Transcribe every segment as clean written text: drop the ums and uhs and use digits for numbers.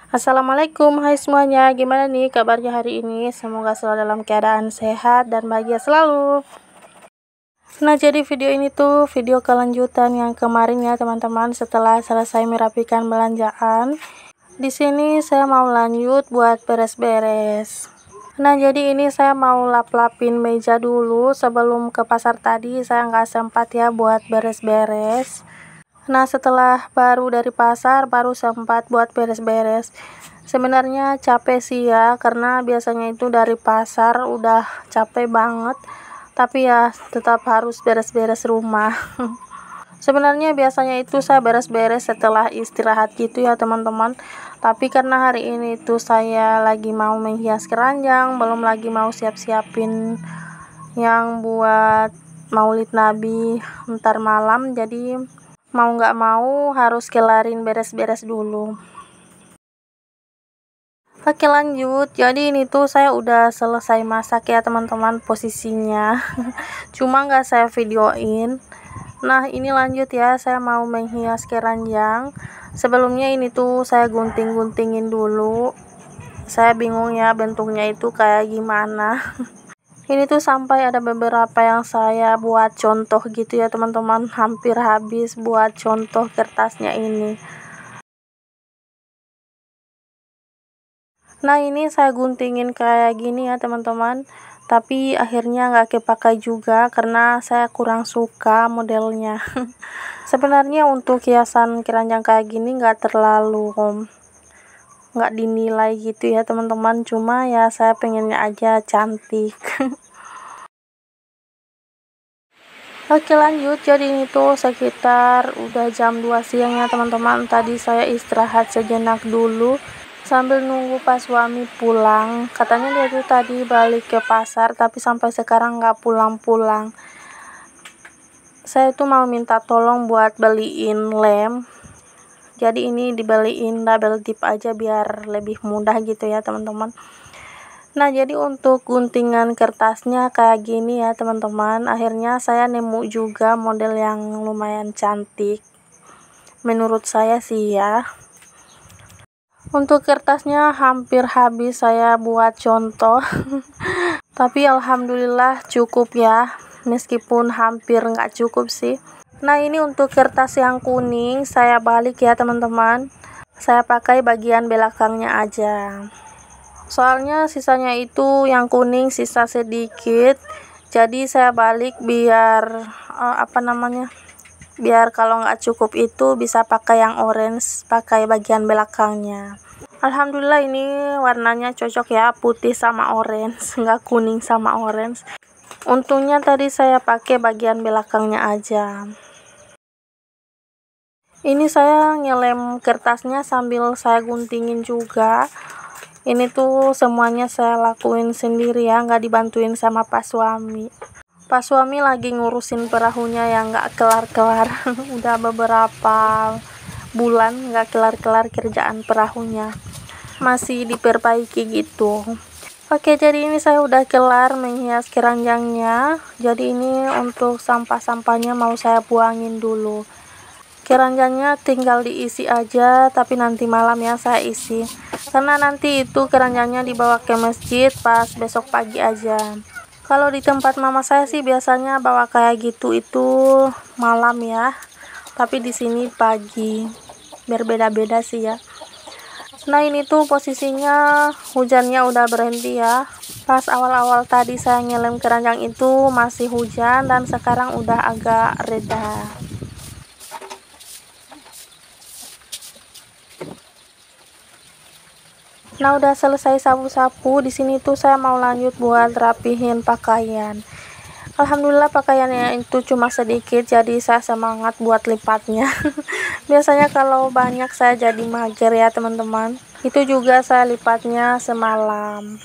Assalamualaikum, hai semuanya, gimana nih kabarnya hari ini? Semoga selalu dalam keadaan sehat dan bahagia selalu. Nah, jadi video ini tuh video kelanjutan yang kemarin ya teman-teman, setelah selesai merapikan belanjaan. Di sini saya mau lanjut buat beres-beres. Nah, jadi ini saya mau lap-lapin meja dulu. Sebelum ke pasar tadi saya nggak sempat ya buat beres-beres. Nah, setelah baru dari pasar baru sempat buat beres-beres. Sebenarnya capek sih ya, karena biasanya itu dari pasar udah capek banget, tapi ya tetap harus beres-beres rumah. Sebenarnya biasanya itu saya beres-beres setelah istirahat gitu ya teman-teman, tapi karena hari ini tuh saya lagi mau menghias keranjang, belum lagi mau siap-siapin yang buat Maulid Nabi ntar malam, jadi mau nggak mau harus kelarin beres-beres dulu. Oke, lanjut. Jadi ini tuh saya udah selesai masak ya teman-teman, posisinya cuma nggak saya videoin. Nah, ini lanjut ya, saya mau menghias keranjang. Sebelumnya ini tuh saya gunting-guntingin dulu. Saya bingung ya bentuknya itu kayak gimana. Ini tuh sampai ada beberapa yang saya buat contoh gitu ya teman-teman, hampir habis buat contoh kertasnya ini. Nah, ini saya guntingin kayak gini ya teman-teman, tapi akhirnya nggak kepakai juga karena saya kurang suka modelnya. Sebenarnya untuk hiasan keranjang kayak gini nggak terlalu nggak dinilai gitu ya teman-teman, cuma ya saya pengennya aja cantik. Oke, lanjut. Jadi ini tuh sekitar udah jam 2 siang ya teman-teman. Tadi saya istirahat sejenak dulu sambil nunggu pas suami pulang. Katanya dia tuh tadi balik ke pasar, tapi sampai sekarang nggak pulang-pulang. Saya tuh mau minta tolong buat beliin lem. Jadi ini dibeliin double tip aja biar lebih mudah gitu ya teman-teman. Nah, jadi untuk guntingan kertasnya kayak gini ya teman-teman. Akhirnya saya nemu juga model yang lumayan cantik menurut saya sih ya. Untuk kertasnya hampir habis saya buat contoh tapi alhamdulillah cukup ya, meskipun hampir nggak cukup sih. Nah, ini untuk kertas yang kuning saya balik ya teman-teman. Saya pakai bagian belakangnya aja. Soalnya sisanya itu yang kuning sisa sedikit, jadi saya balik biar biar kalau nggak cukup itu bisa pakai yang orange, pakai bagian belakangnya. Alhamdulillah ini warnanya cocok ya, putih sama orange, nggak kuning sama orange. Untungnya tadi saya pakai bagian belakangnya aja. Ini saya ngelem kertasnya sambil saya guntingin juga. Ini tuh semuanya saya lakuin sendiri ya, nggak dibantuin sama Pak Suami. Pak Suami lagi ngurusin perahunya yang nggak kelar-kelar. Udah beberapa bulan nggak kelar-kelar kerjaan perahunya, masih diperbaiki gitu. Oke, jadi ini saya udah kelar menghias keranjangnya. Jadi ini untuk sampah-sampahnya mau saya buangin dulu. Keranjangnya tinggal diisi aja, tapi nanti malam ya saya isi, karena nanti itu keranjangnya dibawa ke masjid pas besok pagi aja. Kalau di tempat mama saya sih biasanya bawa kayak gitu itu malam ya, tapi di sini pagi, berbeda-beda sih ya. Nah, ini tuh posisinya hujannya udah berhenti ya. Pas awal-awal tadi saya ngelem keranjang itu masih hujan, dan sekarang udah agak reda. Nah, udah selesai sapu-sapu. Di sini tuh saya mau lanjut buat rapihin pakaian. Alhamdulillah pakaiannya itu cuma sedikit, jadi saya semangat buat lipatnya. Biasanya kalau banyak saya jadi mager ya teman-teman. Itu juga saya lipatnya semalam.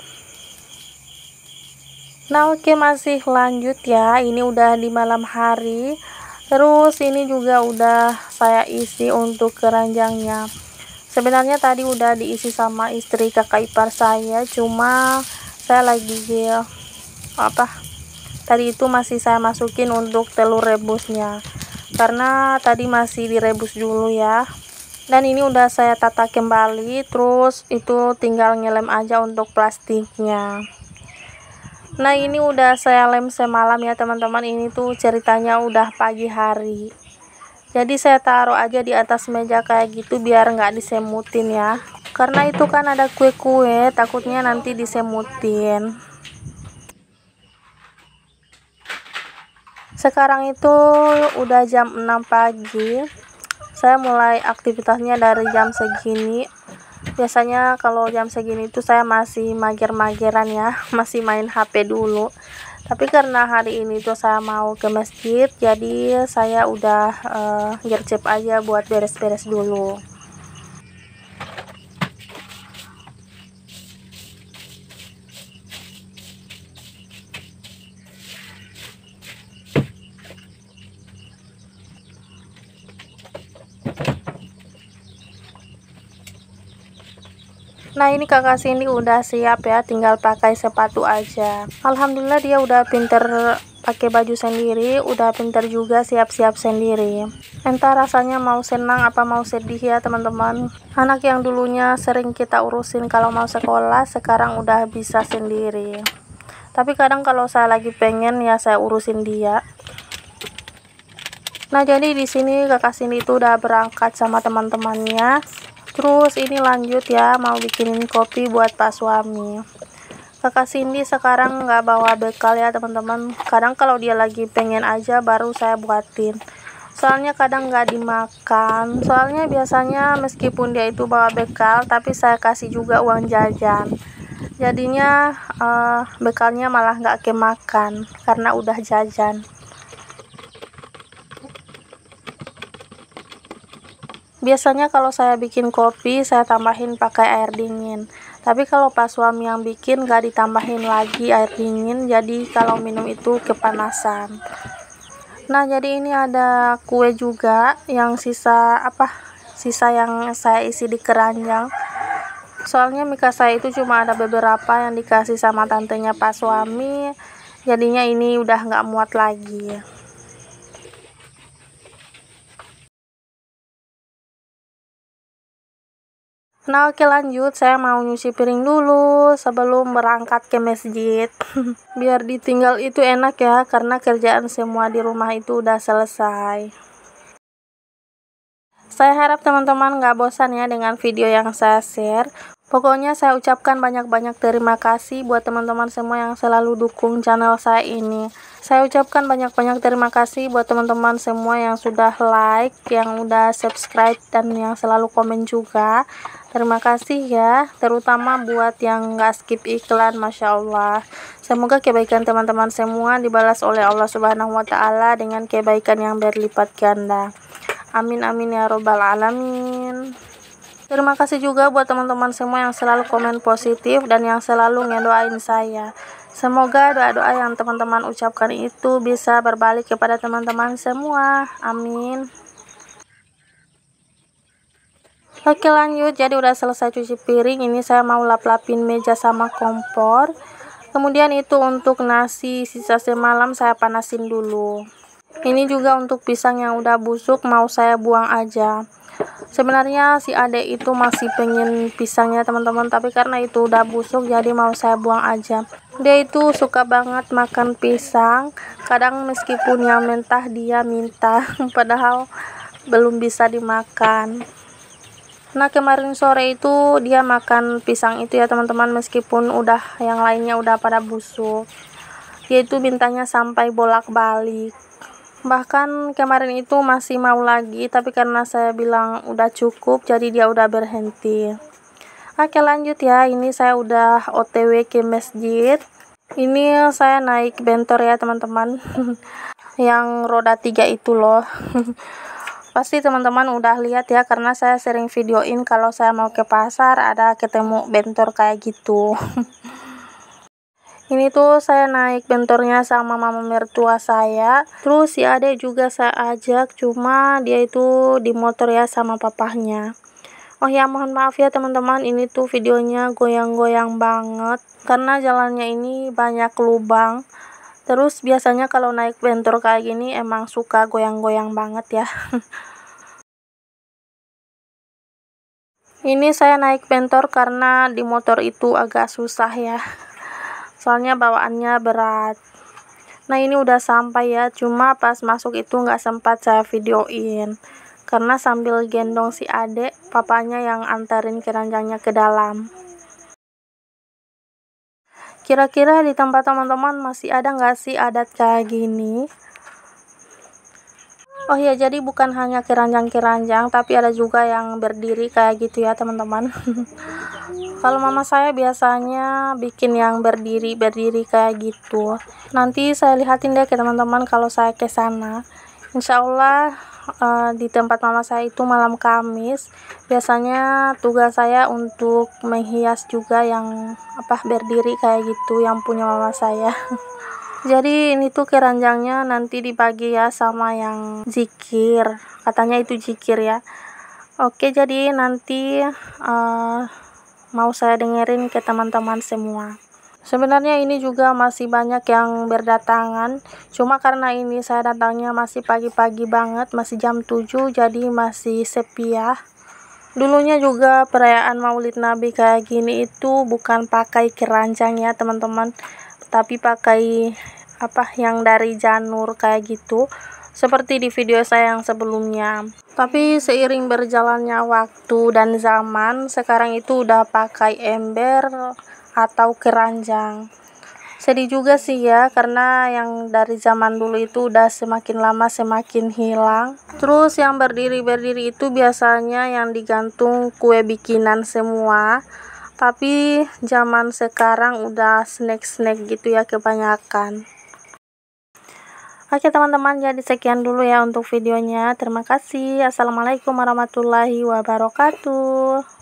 Nah, oke, masih lanjut ya. Ini udah di malam hari. Terus ini juga udah saya isi untuk keranjangnya. Sebenarnya tadi udah diisi sama istri kakak ipar saya, cuma saya lagi tadi itu masih saya masukin untuk telur rebusnya, karena tadi masih direbus dulu ya. Dan ini udah saya tata kembali, terus itu tinggal ngelem aja untuk plastiknya. Nah, ini udah saya lem semalam ya teman-teman. Ini tuh ceritanya udah pagi hari. Jadi saya taruh aja di atas meja kayak gitu biar nggak disemutin ya. Karena itu kan ada kue-kue, takutnya nanti disemutin. Sekarang itu udah jam 6 pagi. Saya mulai aktivitasnya dari jam segini. Biasanya kalau jam segini itu saya masih mager-mageran ya, masih main HP dulu. Tapi karena hari ini tuh saya mau ke masjid, jadi saya udah gercep aja buat beres-beres dulu. Nah, ini kakak Cindy udah siap ya, tinggal pakai sepatu aja. Alhamdulillah dia udah pinter pakai baju sendiri, udah pinter juga siap-siap sendiri. Entah rasanya mau senang apa mau sedih ya teman-teman. Anak yang dulunya sering kita urusin kalau mau sekolah, sekarang udah bisa sendiri. Tapi kadang kalau saya lagi pengen ya saya urusin dia. Nah, jadi di sini kakak Cindy itu udah berangkat sama teman-temannya. Terus ini lanjut ya, mau bikinin kopi buat Pak suami. Kakak Cindy sekarang nggak bawa bekal ya teman-teman. Kadang kalau dia lagi pengen aja baru saya buatin. Soalnya kadang nggak dimakan. Soalnya biasanya meskipun dia itu bawa bekal, tapi saya kasih juga uang jajan. Jadinya bekalnya malah nggak kemakan karena udah jajan. Biasanya kalau saya bikin kopi, saya tambahin pakai air dingin. Tapi kalau pas suami yang bikin, gak ditambahin lagi air dingin, jadi kalau minum itu kepanasan. Nah, jadi ini ada kue juga yang sisa yang saya isi di keranjang. Soalnya mika saya itu cuma ada beberapa yang dikasih sama tantenya Pak suami, jadinya ini udah gak muat lagi. Nah, oke lanjut, saya mau nyuci piring dulu sebelum berangkat ke masjid. Biar ditinggal itu enak ya, karena kerjaan semua di rumah itu udah selesai. Saya harap teman-teman gak bosan ya dengan video yang saya share. Pokoknya saya ucapkan banyak-banyak terima kasih buat teman-teman semua yang selalu dukung channel saya ini. Saya ucapkan banyak-banyak terima kasih buat teman-teman semua yang sudah like, yang udah subscribe, dan yang selalu komen juga. Terima kasih ya, terutama buat yang gak skip iklan, Masya Allah. Semoga kebaikan teman-teman semua dibalas oleh Allah Subhanahu wa Ta'ala dengan kebaikan yang berlipat ganda. Amin amin ya robbal alamin. Terima kasih juga buat teman-teman semua yang selalu komen positif dan yang selalu ngedoain saya. Semoga doa-doa yang teman-teman ucapkan itu bisa berbalik kepada teman-teman semua. Amin. Oke lanjut, jadi udah selesai cuci piring. Ini saya mau lap-lapin meja sama kompor. Kemudian itu untuk nasi sisa semalam saya panasin dulu. Ini juga untuk pisang yang udah busuk mau saya buang aja. Sebenarnya si adek itu masih pengen pisangnya teman-teman, tapi karena itu udah busuk jadi mau saya buang aja. Dia itu suka banget makan pisang, kadang meskipun yang mentah dia minta padahal belum bisa dimakan. Nah, kemarin sore itu dia makan pisang itu ya teman-teman, meskipun udah yang lainnya udah pada busuk. Dia itu mintanya sampai bolak-balik. Bahkan kemarin itu masih mau lagi, tapi karena saya bilang udah cukup, jadi dia udah berhenti. Oke lanjut ya, ini saya udah OTW ke masjid. Ini saya naik bentor ya teman-teman. Yang roda 3 itu loh. Pasti teman-teman udah lihat ya, karena saya sering videoin kalau saya mau ke pasar ada ketemu bentor kayak gitu. Ini tuh saya naik bentornya sama mama mertua saya. Terus si adek juga saya ajak, cuma dia itu di motor ya sama papahnya. Oh ya, mohon maaf ya teman-teman, ini tuh videonya goyang-goyang banget karena jalannya ini banyak lubang. Terus biasanya kalau naik bentor kayak gini emang suka goyang-goyang banget ya. Ini saya naik bentor karena di motor itu agak susah ya, soalnya bawaannya berat. Nah ini udah sampai ya, cuma pas masuk itu nggak sempat saya videoin karena sambil gendong si adek, papanya yang antarin keranjangnya ke dalam. Kira-kira di tempat teman-teman masih ada nggak sih adat kayak gini? Oh ya, jadi bukan hanya keranjang-keranjang, tapi ada juga yang berdiri kayak gitu ya teman-teman. Kalau mama saya biasanya bikin yang berdiri kayak gitu. Nanti saya lihatin deh ke teman-teman kalau saya ke sana. Insya Allah di tempat mama saya itu malam Kamis. Biasanya tugas saya untuk menghias juga yang berdiri kayak gitu, yang punya mama saya. Jadi ini tuh keranjangnya nanti dibagi ya sama yang zikir, katanya itu zikir ya. Oke, jadi nanti mau saya dengerin ke teman-teman semua. Sebenarnya ini juga masih banyak yang berdatangan, cuma karena ini saya datangnya masih pagi-pagi banget, masih jam 7, jadi masih sepi ya. Dulunya juga perayaan Maulid Nabi kayak gini itu bukan pakai keranjang ya teman-teman, tapi pakai yang dari janur kayak gitu, seperti di video saya yang sebelumnya. Tapi seiring berjalannya waktu dan zaman, sekarang itu udah pakai ember atau keranjang. Sedih juga sih ya, karena yang dari zaman dulu itu udah semakin lama semakin hilang. Terus yang berdiri itu biasanya yang digantung kue bikinan semua, tapi zaman sekarang udah snack gitu ya kebanyakan. Oke teman-teman, jadi sekian dulu ya untuk videonya. Terima kasih. Assalamualaikum warahmatullahi wabarakatuh.